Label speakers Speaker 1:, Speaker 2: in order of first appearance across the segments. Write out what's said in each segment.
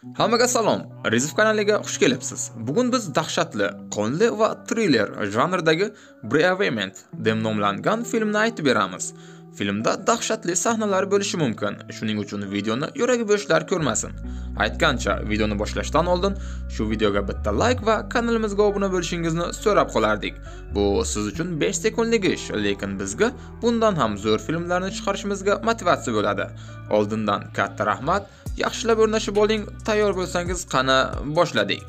Speaker 1: Hammaga salom. Rizov kanaliga xush kelibsiz. Bugun biz dahshatli, qonli va thriller janridagi Bereavement deb nomlangan filmni aytib beramiz. Filmda dahshatli sahnalar bo'lishi mumkin. Shuning uchun videoni yuragi bo'shlar ko'rmasin. Aytgancha, videoni boshlashdan oldin shu videoga bitta like va kanalimizga obuna bo'lishingizni so'rab qolardik. Bu siz uchun 5 sekundlik ish, lekin bizga bundan ham zo'r filmlarni chiqarishimizga motivatsiya bo'ladi. Oldindan katta rahmat. Yaxshilab o'rnashib oling, tayyor bo'lsangiz qani boshladik.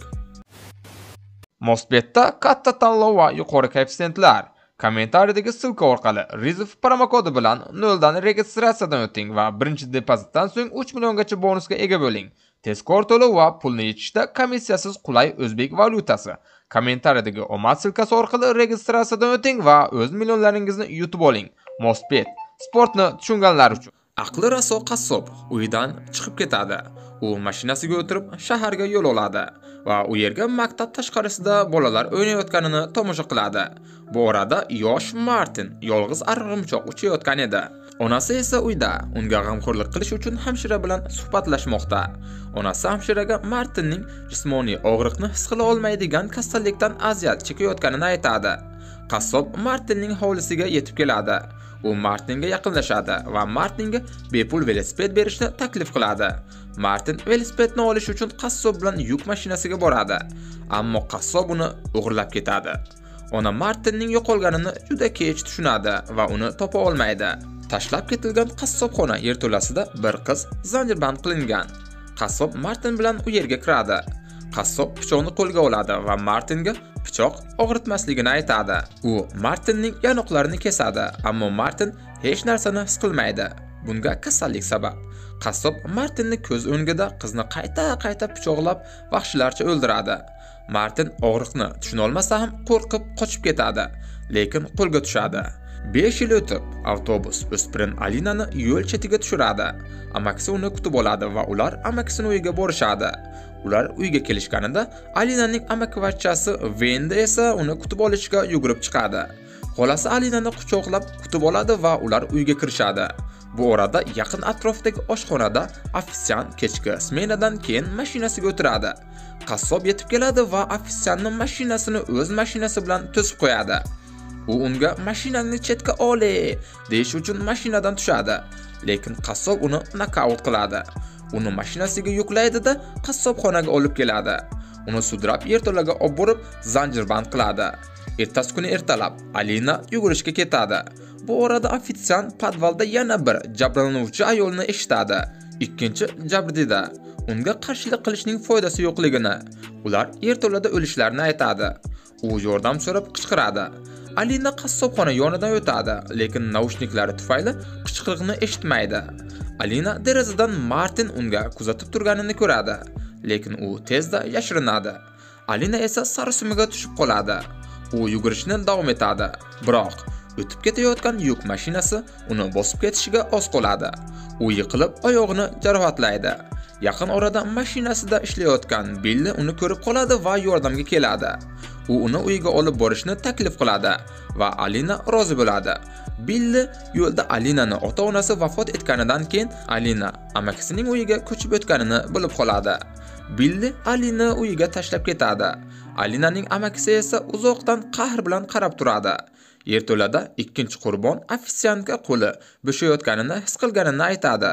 Speaker 1: Mosbetda katta tanlov va yuqori koeffitsiyentlar. Kommentariyadagi silka orqali Rizov promokodi bilan 0 dan registratsiyadan o'ting va birinchi depozitdan so'ng 3 milliongacha bonusga ega bo'ling. Tezkor to'lov va pulni yechishda komissiyasiz qulay o'zbek valyutasi. Kommentariyadagi omad silkasi orqali registratsiyadan o'ting va o'z millionlaringizni yutib oling. Mosbet sportni tushunganlar uchun. Aqli raso qassob uydan chiqib ketadi. U mashinasiga o'tirib shaharga yo'l oladi va u yerga maktab tashqarisida bolalar o'ynayotganini tomosha qiladi. Bu orada yosh Martin yolg'iz arg'imchoq uchayotgan edi. Onasi esa uyda unga g'amxo'rlik qilish uchun hamshira bilan suhbatlashmoqda. Onasi hamshiraga Martinning jismoniy og'riqni his qila olmaydigan kasallikdan aziyat chekayotganini aytadi. Qassob Martinning hovlisiga yetib keladi. U Martinga yaqinlashadi va Martinga bepul velosiped berishni taklif qiladi. Martin velosipedni olish uchun qassob bilan yuk mashinasiga boradi, ammo qassob uni o'g'irlab ketadi. Ona Martinning yo'qolganini juda kech tushunadi va uni topa olmaydi. Tashlab ketilgan qassobxona yerto'lasida bir qiz zanjirband qilingan. Qassob Martin bilan u yerga kiradi. Qassob pichoqni qo'lga oladi va Martinga pichoq og'ritmasligini aytadi. U Martinning yanoqlarini kesadi, ammo Martin hech narsani his qilmaydi. Bunga kasallik sabab. Qassob Martinning ko'z o'ngida qizni qayta pichoqlab vahshiylarcha o'ldiradi. Martin og'riqni tushuna olmasa ham qo'rqib qochib ketadi, lekin qo'lga tushadi. 5 yil o'tib, avtobus o'spirin Alinani yo'l chetiga tushiradi. Amakisi uni kutib oladi va ular amakisining uyiga borishadi. Ular uyga kelishganida Alinaning amakivachchasi Venda esa uni kutib olishga yugurib chiqadi. Xolasi Alinani quchoqlab kutib oladi va ular uyga kirishadi. Bu orada yaqin atrofdagi oshxonada ofitsiant kechki smenadan keyin mashinasiga o'tiradi. Qassob yetib keladi va ofitsiantning mashinasini o'z mashinasi bilan to'sib qo'yadi. U unga mashinangni chetga oli deyish uchun mashinadan tushadi, lekin qassob uni nokaut qiladi. Uni mashinasiga yuklaydi-da, qassobxonaga olib keladi. Uni sudrab yerto'laga olib borib zanjirband qiladi. Ertasi kuni ertalab Alina yugurishga ketadi. Bu orada ofitsiant podvalda yana bir jabrlanuvchi ayolni eshitadi. Ikkinchi jabrdida unga qarshilik qilishning foydasi yo'qligini, ular yerto'lada o'lishlarini aytadi. U yordam so'rab qichqiradi. Alina qassobxona yonidan o'tadi, lekin naushniklari tufayli qichqiriqni eshitmaydi. Alina derazadan Martin unga kuzatib turganini ko'radi, lekin u tezda yashirinadi. Alina esa sarosimaga tushib qoladi. U yugurishni davom etadi, biroq o'tib ketayotgan yuk mashinasi uni bosib ketishiga oz qoladi. U yiqilib oyog'ini jarohatlaydi. Yaqin orada mashinasida ishlayotgan Billi uni ko'rib qoladi va yordamga keladi. U uni uyiga olib borishni taklif qiladi va Alina rozi bo'ladi. Billi yo'lda Alinani ota-onasi vafot etganidan keyin Alina amakisining uyiga ko'chib o'tganini bilib qoladi. Billi Alina uyiga tashlab ketadi. Alinaning amakisi esa uzoqdan qahr bilan qarab turadi. Yerto'lada ikkinchi qurbon ofitsiantga qo'li bo'shayotganini his qilganini aytadi,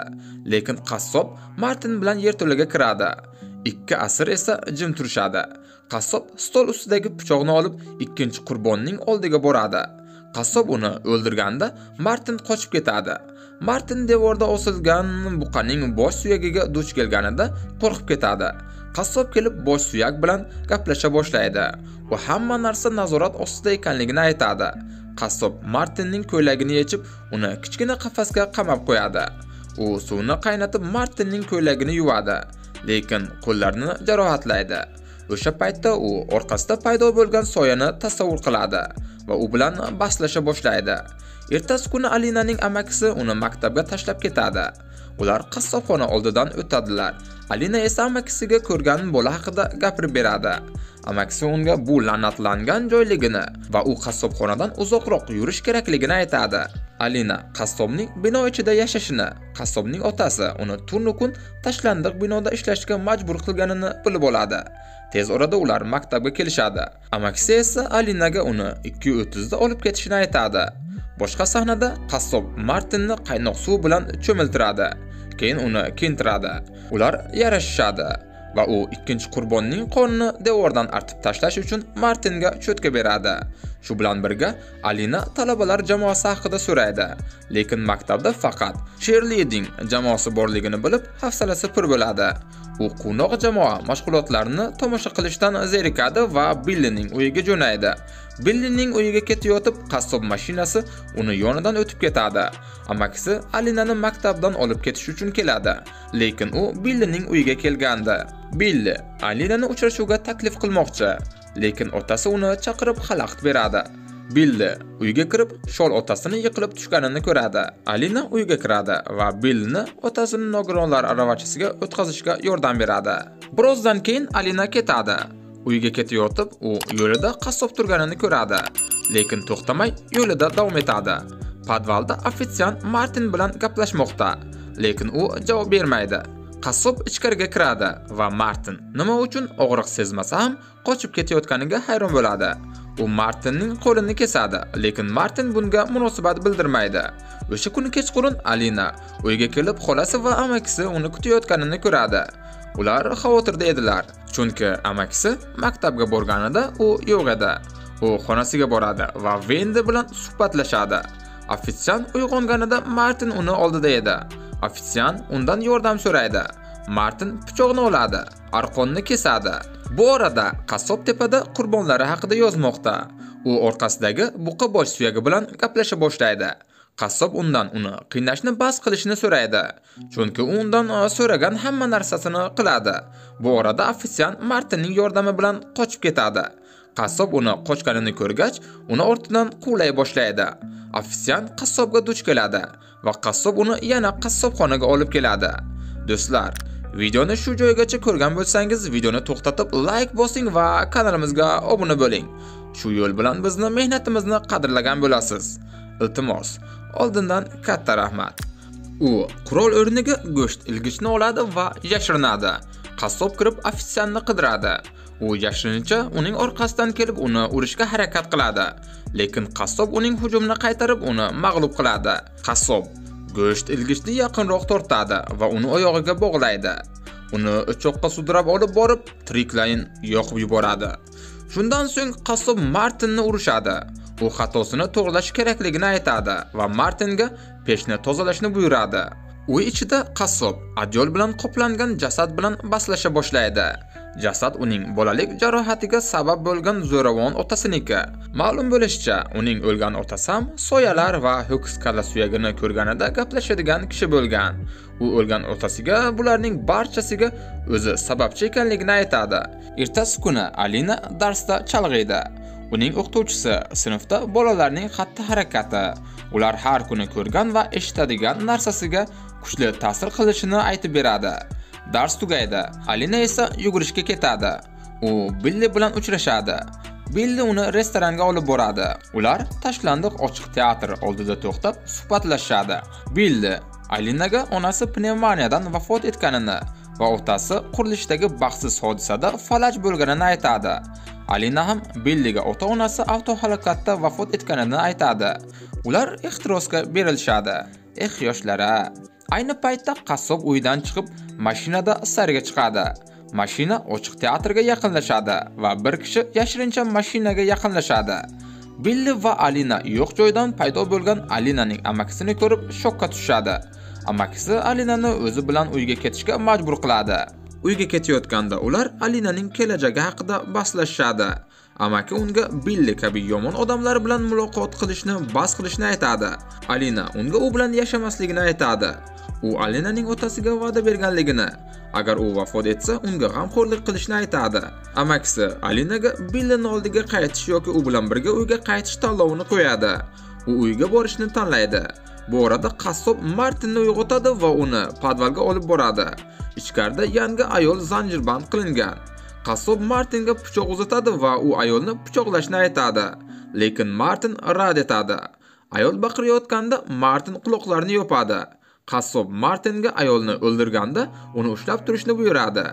Speaker 1: lekin qassob Martin bilan yerto'laga kiradi. Ikki asir esa jim turishadi. Qassob stol ustidagi pichoqni olib ikkinchi qurbonning oldiga boradi. Qassob uni o'ldirganda Martin qochib ketadi. Martin devorda osilgan buqaning bosh suyagiga duch kelganida qo'rqib ketadi. Qassob kelib bosh suyak bilan gaplasha boshlaydi. U hamma narsa nazorat ostida ekanligini aytadi. Qassob Martinning ko'ylagini yechib, uni kichkina qafasga qamab qo'yadi. U suvni qaynatib Martinning ko'ylagini yuvadi, lekin qo'llarini jarohatlaydi. O'sha paytda u orqasida paydo bo'lgan soyani tasavvur qiladi va u bilan bahslasha boshlaydi. Ertasi kuni Alinaning amakisi uni maktabga tashlab ketadi. Ular qassobxona oldidan o'tadilar. Alina esa amakisiga ko'rgan bola haqida gapirib beradi. Amakisi unga bu la'natlangan joyligini va u qassobxonadan uzoqroq yurish kerakligini aytadi. Alina qassobning bino ichida yashashini, qassobning otasi uni turni kun tashlandiq binoda ishlashga majbur qilganini bilib oladi. Tez orada ular maktabga kelishadi. Amakisi esa Alinaga uni 2:30 da olib ketishini aytadi. Boshqa sahnada qassob Martinni qaynoq suv bilan cho'miltiradi. Keyin uni kiyintiradi. Ular yarashishadi va u ikkinchi qurbonning qonini devordan artib tashlash uchun Martinga cho'tka beradi. Shu bilan birga Alina talabalar jamoasi haqida so'raydi, lekin maktabda faqat cheerleading jamoasi borligini bilib, hafsalasi pir bo'ladi. U quvnoq jamoa mashg'ulotlarini tomosha qilishdan zerikadi va Billining uyiga jo'naydi. Billining uyiga ketayotib, qassob mashinasi uni yonidan o'tib ketadi. Amakisi Alinani maktabdan olib ketish uchun keladi, lekin u Billining uyiga kelgandi. Billi Alinani uchrashuvga taklif qilmoqchi, lekin otasi uni chaqirib xalaqit beradi. Billi uyga kirib, shol otasini yiqilib tushganini ko'radi. Alina uyga kiradi va Billni otasining nogironlar aravachasiga o'tkazishga yordam beradi. Birozdan keyin Alina ketadi. Uyga ketayotib, u yo'lida qassob turganini ko'radi, lekin to'xtamay yo'lida davom etadi. Podvalda ofitsiant Martin bilan gaplashmoqda, lekin u javob bermaydi. Qassob ichkariga kiradi va Martin nima uchun og'riq sezmasa ham qochib ketayotganiga hayron bo'ladi. U Martinning qo'lini kesadi, lekin Martin bunga munosabat bildirmaydi. O'sha kuni kechqurun Alina uyga kelib, xolasi va amakisi uni kutayotganini ko'radi. Ular xavotirda edilar, chunki amakisi maktabga borganida u yo'q edi. U xonasiga boradi va Vendi bilan suhbatlashadi. Ofitsiant uyg'onganida Martin uni oldida edi. Ofitsiant undan yordam so'raydi. Martin pichoqni oladi, arqonni kesadi. Bu orada qassob tepada qurbonlari haqida yozmoqda. U orqasidagi buqa bosh suyagi bilan gaplasha boshlaydi. Qassob undan uni qiynashni bas qilishni so'raydi, chunki u undan so'ragan hamma narsasini qiladi. Bu orada ofitsiant Martinning yordami bilan qochib ketadi. Qassob uni qochganini ko'rgach, uni ortidan quvlay boshlaydi. Ofitsiant qassobga duch keladi va qassob uni yana qassobxonaga olib keladi. Do'stlar, videoni shu joygacha ko'rgan bo'lsangiz, videoni to'xtatib like bosing va kanalimizga obuna bo'ling. Shu yo'l bilan bizni mehnatimizni qadrlagan bo'lasiz. Iltimos, oldindan katta rahmat. U qurol o'rniga go'sht ilgichni oladi va yashirinadi. Qassob kirib ofitsiantni qidiradi. U yashirincha uning orqasidan kelib uni urishga harakat qiladi, lekin qassob uning hujumini qaytarib uni mag'lub qiladi. Qassob go'sht ilgichni yaqinroq tortadi va uni oyog'iga bog'laydi. Uni o'choqqa sudrab olib borib, tiriklayin yoqib yuboradi. Shundan so'ng qassob Martinni urishadi. U xatosini to'g'rilash kerakligini aytadi va Martinga pechni tozalashni buyuradi. Uy ichida qassob adyol bilan qoplangan jasad bilan baslasha boshlaydi. Jasad uning bolalik jarohatiga sabab bo'lgan zo'ravon otasiniki. Ma'lum bo'lishicha, uning o'lgan otasi ham soyalar va ho'kiz kalla suyagini ko'rganida gaplashadigan kishi bo'lgan. U o'lgan otasiga bularning barchasiga o'zi sababchi ekanligini aytadi. Ertasi kuni Alina darsda chalg'iydi. Uning o'qituvchisi sinfda bolalarning xatti-harakati, ular har kuni ko'rgan va eshitadigan narsasiga kuchli ta'sir qilishini aytib beradi. Dars tugaydi. Alina esa yugurishga ketadi. U Billi bilan uchrashadi. Billi uni restoranga olib boradi. Ular tashlandiq ochiq teatr oldida to'xtab suhbatlashadi. Billi Alinaga onasi pnevmoniyadan vafot etganini va otasi qurilishdagi baxtsiz hodisada falaj bo'lganini aytadi. Alina ham Billiga ota-onasi avtohalokatda vafot etganini aytadi. Ular ehtirosga berilishadi. Yoshlara. Ayni paytda qassob uydan chiqib, mashinada sariga chiqadi. Mashina ochiq teatrga yaqinlashadi va bir kishi yashirincha mashinaga yaqinlashadi. Billi va Alina yo'q joydan paydo bo'lgan Alinaning amakisini ko'rib shokka tushadi. Amakisi Alinani o'zi bilan uyga ketishga majbur qiladi. Uyga ketayotganda ular Alinaning kelajagi haqida bahslashadi. Amaki unga Billi kabi yomon odamlar bilan muloqot qilishni bas qilishni aytadi. Alina unga u bilan yashamasligini aytadi. U Alinaning otasiga va'da berganligini, agar u vafot etsa, unga g'amxo'rlik qilishni aytadi. Amakisi Alinaga Billining oldiga qaytish yoki u bilan birga uyga qaytish tanlovini qo'yadi. U uyga borishni tanlaydi. Bu orada qassob Martinni uyg'otadi va uni podvalga olib boradi. Ichkarida yangi ayol zanjirband qilingan. Qassob Martinga pichoq uzatadi va u ayolni pichoqlashni aytadi, lekin Martin rad etadi. Ayol baqirayotganda Martin quloqlarini yopadi. Qassob Martinga ayolni o'ldirganda uni ushlab turishni buyuradi.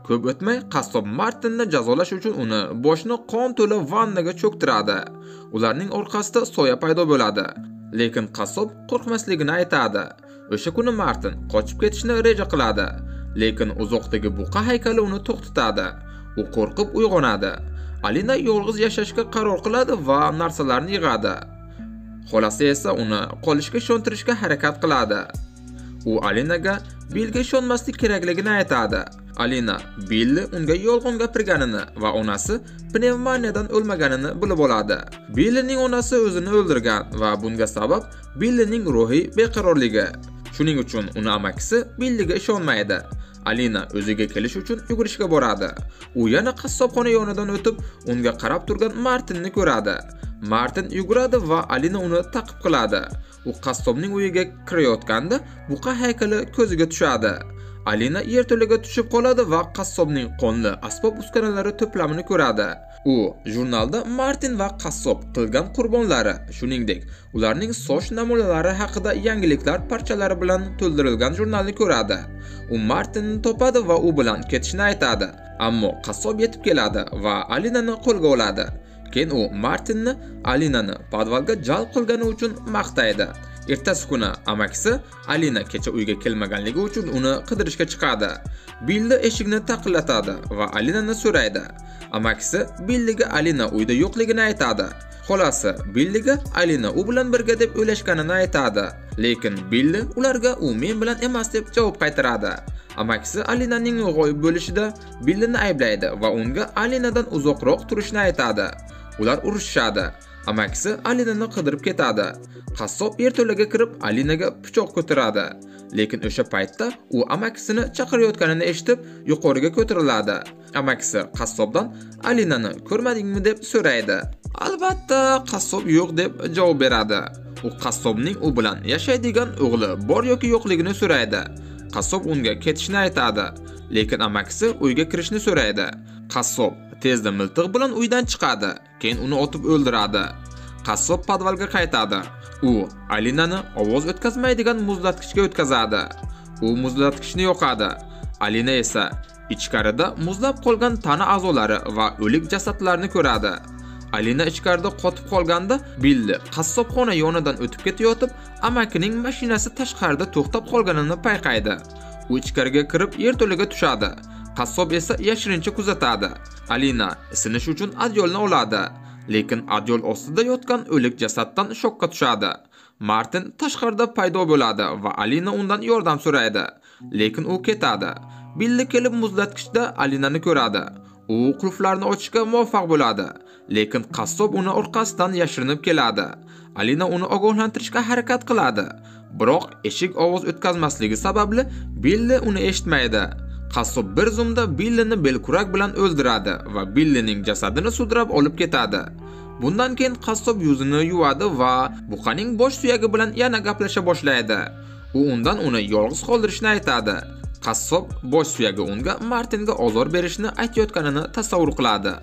Speaker 1: Ko'p o'tmay qassob Martinni jazolash uchun uni boshini qon to'la vannaga cho'ktiradi. Ularning orqasida soya paydo bo'ladi. Lekin qassob qo'rqmasligini aytadi. O'sha kuni Martin qochib ketishni reja qiladi. Lekin uzoqdagi buqa haykali uni to'xtatadi. U qo'rqib uyg'onadi. Alina yolg'iz yashashga qaror qiladi va narsalarni yig'adi. Xolasi esa uni qolishga ishontirishga harakat qiladi. U Alinaga Billga ishonmaslik kerakligini aytadi. Alina Billi unga yolg'on gapirganini va onasi pnevmoniyadan o'lmaganini bilib oladi. Billining onasi o'zini o'ldirgan va bunga sabab Billining ruhiy beqarorligi. Shuning uchun uni amakisi Billiga ishonmaydi. Alina o'ziga kelish uchun yugurishga boradi. U yana qassobxona yonidan o'tib, unga qarab turgan Martinni ko'radi. Martin yuguradi va Alina uni ta'qib qiladi. U qassobning uyiga kirayotganda buqa haykali ko'ziga tushadi. Alina yerto'laga tushib qoladi va qassobning qonli asbob-uskunalari to'plamini ko'radi. U jurnalda Martin va qassob qilgan qurbonlari, shuningdek, ularning soch namunalari haqida yangiliklar parchalari bilan to'ldirilgan jurnalni ko'radi. U Martinni topadi va u bilan ketishni aytadi. Ammo qassob yetib keladi va Alinani qo'lga oladi. Keyin u Martinni Alinani podvalga jalb qilgani uchun maqtaydi. Ertasi kuni amakisi Alina kecha uyga kelmaganligi uchun uni qidirishga chiqadi. Billi eshikni taqillatadi va Alinani so'raydi. Amakisi Billiga Alina uyda yo'qligini aytadi. Xolasi Billiga Alina u bilan birga deb o'ylashganini aytadi. Lekin Billi ularga u men bilan emas deb javob qaytaradi. Amakisi Alinaning g'oyib bo'lishida Billini ayblaydi va unga Alinadan uzoqroq turishni aytadi. Ular urushishadi. Amakisi Alinani qidirib ketadi. Qassob yerto'laga kirib Alinaga pichoq ko'taradi. Lekin o'sha paytda u amakisini chaqirayotganini eshitib, yuqoriga ko'tariladi. Amakisi qassobdan Alinani ko'rmadingmi deb so'raydi. Albatta, qassob yo'q deb javob beradi. U qassobning u bilan yashaydigan o'g'li bor yoki yo'qligini so'raydi. Qassob unga ketishni aytadi. Lekin amakisi uyga kirishni so'raydi. Qassob tezda miltiq bilan uydan chiqadi, keyin uni otib o'ldiradi. Qassob podvalga qaytadi. U Alinani ovoz o'tkazmaydigan muzlatkichga o'tkazadi. U muzlatkichni yoqadi. Alina esa ichkarida muzlab qolgan tana a'zolari va o'lik jasadlarni ko'radi. Alina ichkarida qotib qolganda Billi qassobxona yonidan o'tib ketayotib, amakining mashinasi tashqarida to'xtab qolganini payqaydi. U ichkariga kirib yerto'laga tushadi. Qassob esa yashirincha kuzatadi. Alina isinish uchun adyolni oladi, lekin adyol ostida yotgan o'lik jasaddan shokka tushadi. Martin tashqarida paydo bo'ladi va Alina undan yordam so'raydi, lekin u ketadi. Billi kelib muzlatkichda Alinani ko'radi. U qulflarni ochishga muvaffaq bo'ladi, lekin qassob uni orqasidan yashirinib keladi. Alina uni ogohlantirishga harakat qiladi, biroq eshik ovoz o'tkazmasligi sababli Billi uni eshitmaydi. Qassob bir zumda Billini belkurak bilan o'ldiradi va Billining jasadini sudrab olib ketadi. Bundan keyin qassob yuzini yuvadi va buqaning bosh suyagi bilan yana gaplasha boshlaydi. U undan uni yolg'iz qoldirishni aytadi. Qassob bosh suyagi unga Martinga ozor berishni aytayotganini tasavvur qiladi,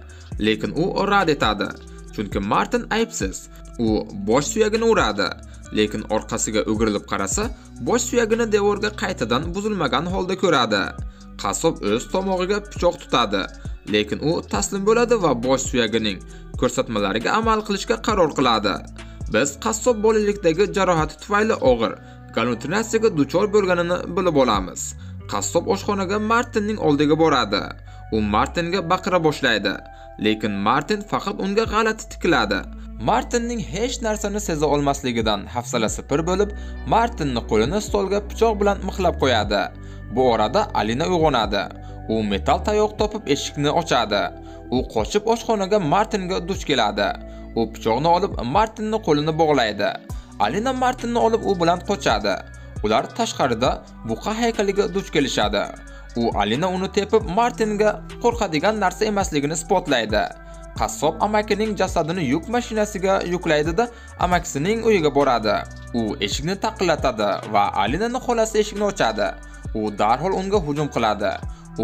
Speaker 1: lekin u rad etadi, chunki Martin aybsiz. U bosh suyagini uradi, lekin orqasiga o'girilib qarasa, bosh suyagini devorga qaytadan buzilmagan holda ko'radi. Qassob o'z tomog'iga pichoq tutadi, lekin u taslim bo'ladi va bosh suyagining ko'rsatmalariga amal qilishga qaror qiladi. Biz qassob bolalikdagi jarohati tufayli og'ir gallyutsinatsiyaga duchor bo'lganini bilib olamiz. Qassob oshxonaga Martinning oldiga boradi. U Martinga baqira boshlaydi, lekin Martin faqat unga g'alati tikiladi. Martinning hech narsani seza olmasligidan hafsalasi pir bo'lib, Martinning qo'lini stolga pichoq bilan mixlab qo'yadi. Bu orada Alina uyg'onadi. U metal tayoq topib eshikni ochadi. U qochib oshxonaga Martinga duch keladi. U pichoqni olib Martinning qo'lini bog'laydi. Alina Martinni olib u bilan qochadi. Ular tashqarida buqa haykaliga duch kelishadi. U Alina uni tepib Martinga qo'rqadigan narsa emasligini isbotlaydi. Qassob amakining jasadini yuk mashinasiga yuklaydi-da, amakisining uyiga boradi. U eshikni taqillatadi va Alinaning xolasi eshikni ochadi. U darhol unga hujum qiladi.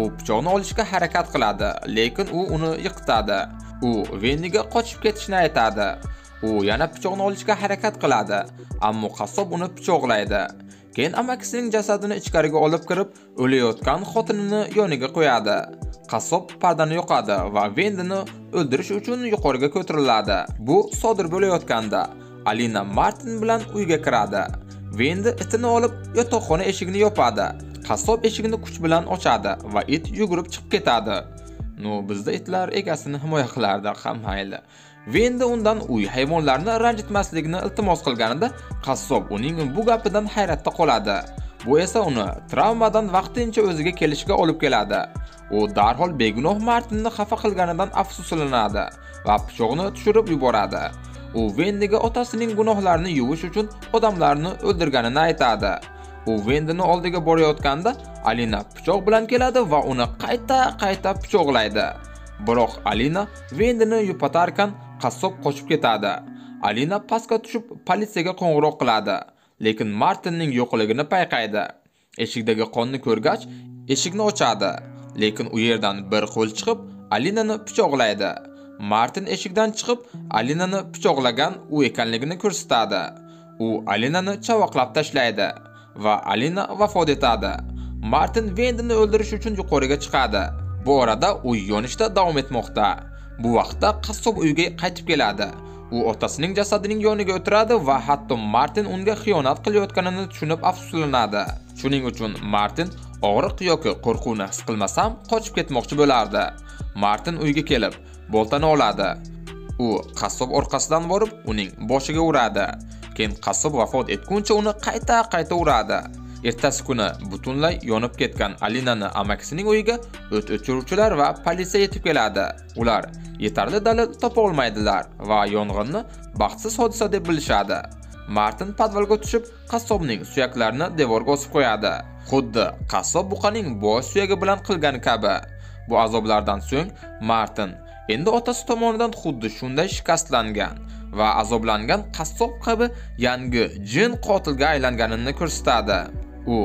Speaker 1: U pichoqni olishga harakat qiladi, lekin u uni yiqitadi. U Venniga qochib ketishni aytadi. U yana pichoqni olishga harakat qiladi, ammo qassob uni pichoqlaydi. Keyin amakisining jasadini ichkariga olib kirib, o'layotgan xotinini yoniga qo'yadi. Qassob pardani yoqadi va Vendini o'ldirish uchun yuqoriga ko'tariladi. Bu sodir bo'layotganda Alina Martin bilan uyga kiradi. Vendi itini olib yotoqxona eshigini yopadi. Qassob eshigini kuch bilan ochadi va it yugurib chiqib ketadi. Bizda itlar egasini himoya qilardi, ham mayli. Vendi undan uy hayvonlarini ranjitmasligini iltimos qilganida, qassob uning bu gapidan hayratda qoladi. Bu esa uni travmadan vaqtincha o'ziga kelishga olib keladi. U darhol begunoh Martinni xafa qilganidan afsuslanadi va pichoqni tushirib yuboradi. U Vendiga otasining gunohlarini yuvish uchun odamlarni o'ldirganini aytadi. U Vendini oldiga borayotganda Alina pichoq bilan keladi va uni qayta pichoqlaydi. Biroq Alina Vendini yupatarkan qassob qochib ketadi. Alina pastga tushib politsiyaga qo'ng'iroq qiladi, lekin Martinning yo'qligini payqaydi. Eshikdagi qonni ko'rgach, eshikni ochadi, lekin u yerdan bir qo'l chiqib Alinani pichoqlaydi. Martin eshikdan chiqib Alinani pichoqlagan u ekanligini ko'rsatadi. U Alinani chavoqlab tashlaydi va Alina vafot etadi. Martin Vendini o'ldirish uchun yuqoriga chiqadi. Bu orada uy yonishda davom etmoqda. Bu vaqtda qassob uyga qaytib keladi. U otasining jasadining yoniga o'tiradi va hatto Martin unga xiyonat qilayotganini tushunib afsuslanadi. Shuning uchun Martin og'riq yoki qo'rquvni his qilmasam qochib ketmoqchi bo'lardi. Martin uyga kelib, boltani oladi. U qassob orqasidan borib, uning boshiga uradi. Keyin qassob vafot etguncha uni qayta uradi. Ertasi kuni butunlay yonib ketgan Alinani amakisining uyiga o't o'chiruvchilar va politsiya yetib keladi. Ular yetarli dalil topa olmaydilar va yong'inni baxtsiz hodisa deb bilishadi. Martin podvalga tushib, qassobning suyaklarini devorga osib qo'yadi. Xuddi qassob buqaning bosh suyagi bilan qilgani kabi. Bu azoblardan so'ng Martin endi otasi tomonidan xuddi shunday shikastlangan va azoblangan qassob kabi yangi jin qotilga aylanganini ko'rsatadi. U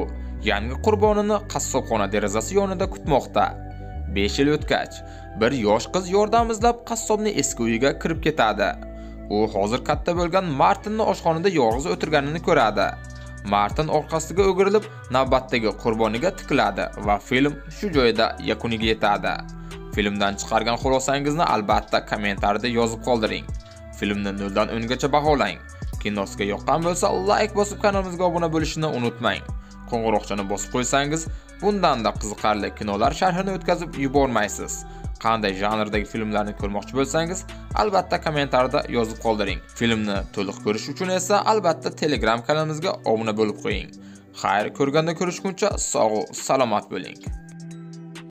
Speaker 1: yangi qurbonini qassobxona derazasi yonida kutmoqda. 5 yil o'tgach, bir yosh qiz yordam izlab qassobning eski uyiga kirib ketadi. U hozir katta bo'lgan Martinni oshxonada yolg'iz o'tirganini ko'radi. Martin orqasiga o'girilib, navbatdagi qurboniga tikiladi va film shu joyda yakuniga yetadi. Filmdan chiqargan xulosangizni albatta kommentariyada yozib qoldiring. Filmni 0 dan 10 gacha baholang. Kinosiga yoqqan bo'lsa, like bosib kanalimizga obuna bo'lishni unutmang. Qo'ng'iroqchani bosib qo'ysangiz, bundan-da qiziqarli kinolar sharhini o'tkazib yubormaysiz. Qanday janrdagi filmlarni ko'rmoqchi bo'lsangiz, albatta kommentariyada yozib qoldiring. Filmni to'liq ko'rish uchun esa albatta Telegram kanalimizga obuna bo'lib qo'ying. Xayr, ko'rganda ko'rishguncha sog' va salomat bo'ling.